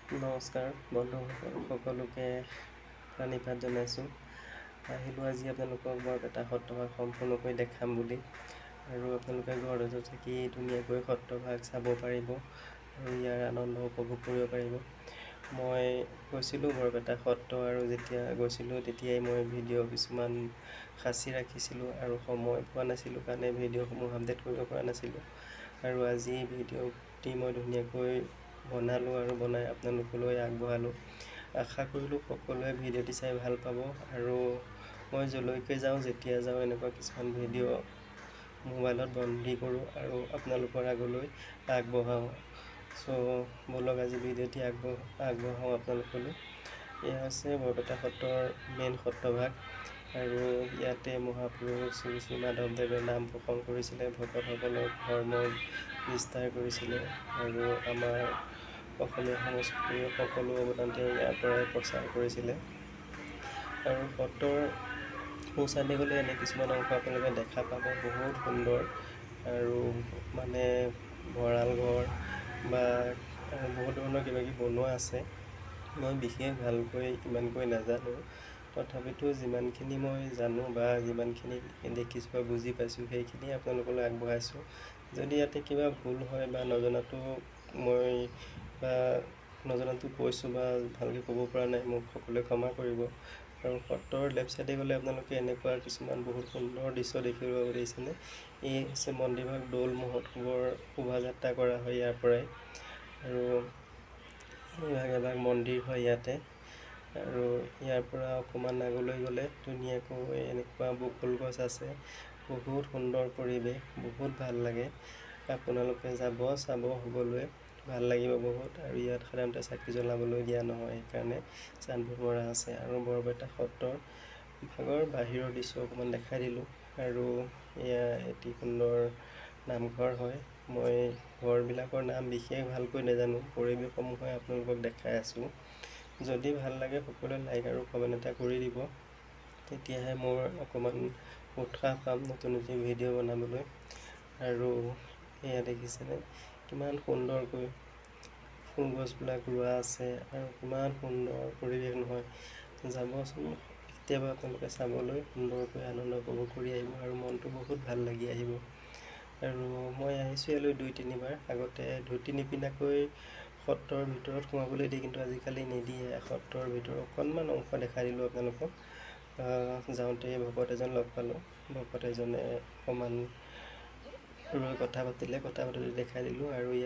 নমস্কাৰ বন্ধুসকল, সকলোকে প্ৰণিপাত জনাইছোঁ। আহিলোঁ আজি আপোনালোকক বৰপেটা সত্ৰভাগ সম্পূৰ্ণকৈ দেখাম বুলি, আৰু আপোনালোকে ঘৰতে থাকি ধুনীয়াকৈ সত্ৰভাগ চাব পাৰিব আৰু ইয়াৰ আনন্দ উপভোগ কৰিব পাৰিব। মই গৈছিলোঁ বৰপেটা সত্ৰ, আৰু যেতিয়া গৈছিলোঁ তেতিয়াই মই ভিডিঅ' কিছুমান সাঁচি ৰাখিছিলোঁ আৰু সময় পোৱা নাছিলোঁ কাৰণে ভিডিঅ'সমূহ আপডেট কৰিব পৰা নাছিলোঁ। আৰু আজি ভিডিঅ'টি মই ধুনীয়াকৈ বনালোঁ আৰু বনাই আপোনালোকলৈ আগবঢ়ালোঁ। আশা কৰিলোঁ সকলোৱে ভিডিঅ'টি চাই ভাল পাব, আৰু মই যলৈকে যাওঁ যেতিয়া যাওঁ এনেকুৱা কিছুমান ভিডিঅ' মোবাইলত বন্দী কৰোঁ আৰু আপোনালোকৰ আগলৈ আগবঢ়াওঁ। চ' ব'লক আজি ভিডিঅ'টি আগবঢ়াওঁ আপোনালোকলৈ। এয়া হৈছে বৰপেটা সত্ৰৰ মেইন সত্ৰভাগ, আৰু ইয়াতে মহাপুৰুষ শ্ৰী শ্ৰী মাধৱদেৱে নাম প্ৰসংগ কৰিছিলে, ভকতসকলক ধৰ্ম বিস্তাৰ কৰিছিলে, আৰু আমাৰ অসমীয়া সংস্কৃতিৰ সকলো অৱদান তেওঁ ইয়াৰ পৰাই প্ৰচাৰ কৰিছিলে। আৰু সত্ৰৰ সোঁচাইডে গ'লে এনে কিছুমান অংশ আপোনালোকে দেখা পাব, বহুত সুন্দৰ, আৰু মানে ভঁৰাল ঘৰ বা বহুত ধৰণৰ কিবা কিবি বনোৱা আছে। মই বিশেষ ভালকৈ ইমানকৈ নাজানো, তথাপিতো যিমানখিনি মই জানো বা যিমানখিনি দেখিছোঁ বা বুজি পাইছোঁ সেইখিনি আপোনালোকলৈ আগবঢ়াইছোঁ। যদি ইয়াতে কিবা ভুল হয় বা নজনাটো মই নজনাটো কৈছোঁ বা ভালকৈ ক'ব পৰা নাই, মোক সকলোৱে ক্ষমা কৰিব। আৰু সত্ৰৰ লেফ্ট চাইডে গ'লে আপোনালোকে এনেকুৱা কিছুমান বহুত সুন্দৰ দৃশ্য দেখিব পাৰিছেনে। এই হৈছে মন্দিৰভাগ, দৌল মহোৎসৱৰ শোভাযাত্ৰা কৰা হয় ইয়াৰ পৰাই, আৰু এভাগ মন্দিৰ হয় ইয়াতে। আৰু ইয়াৰ পৰা অকণমান আগলৈ গ'লে ধুনীয়াকৈ এনেকুৱা বকুল গছ আছে, বহুত সুন্দৰ পৰিৱেশ, বহুত ভাল লাগে। আপোনালোকে যাব, চাব, সকলোৱে ভাল লাগিব বহুত। আৰু ইয়াত সাধাৰণতে চাকি জ্বলাবলৈ দিয়া নহয়, সেইকাৰণে চাইনবোৰ্ড মৰা আছে। আৰু বৰপেটা সত্ৰৰ ভাগৰ বাহিৰৰ দৃশ্য অকণমান দেখাই দিলোঁ। আৰু এয়া এটি সুন্দৰ নামঘৰ হয়। মই ঘৰবিলাকৰ নাম বিশেষ ভালকৈ নাজানো, পৰিৱেশসমূহে আপোনালোকক দেখাই আছোঁ। যদি ভাল লাগে সকলোৱে লাইক আৰু কমেণ্ট এটা কৰি দিব, তেতিয়াহে মোৰ অকণমান উৎসাহ পাম নতুন নতুন ভিডিঅ' বনাবলৈ। আৰু এয়া দেখিছেনে কিমান সুন্দৰকৈ ফুল গছবিলাক ৰোৱা আছে, আৰু কিমান সুন্দৰ পৰিৱেশ নহয়। যাবচোন কেতিয়াবা আপোনালোকে চাবলৈ, সুন্দৰকৈ আনন্দ উপভোগ কৰি আহিব আৰু মনটো বহুত ভাল লাগি আহিব। আৰু মই আহিছোঁ ইয়ালৈ 2-3 বাৰ, আগতে ধুতি নিপিন্ধাকৈ সত্ৰৰ ভিতৰত সোমাবলৈ দিয়ে, কিন্তু আজিকালি নিদিয়ে। সত্ৰৰ ভিতৰত অকণমান অংশ দেখাই দিলোঁ আপোনালোকক। যাওঁতে ভকত এজন লগ পালোঁ, ভকত এজনে অকণমান ৰৈ কথা পাতিলে, কথা পাতোঁতে দেখাই দিলোঁ। আৰু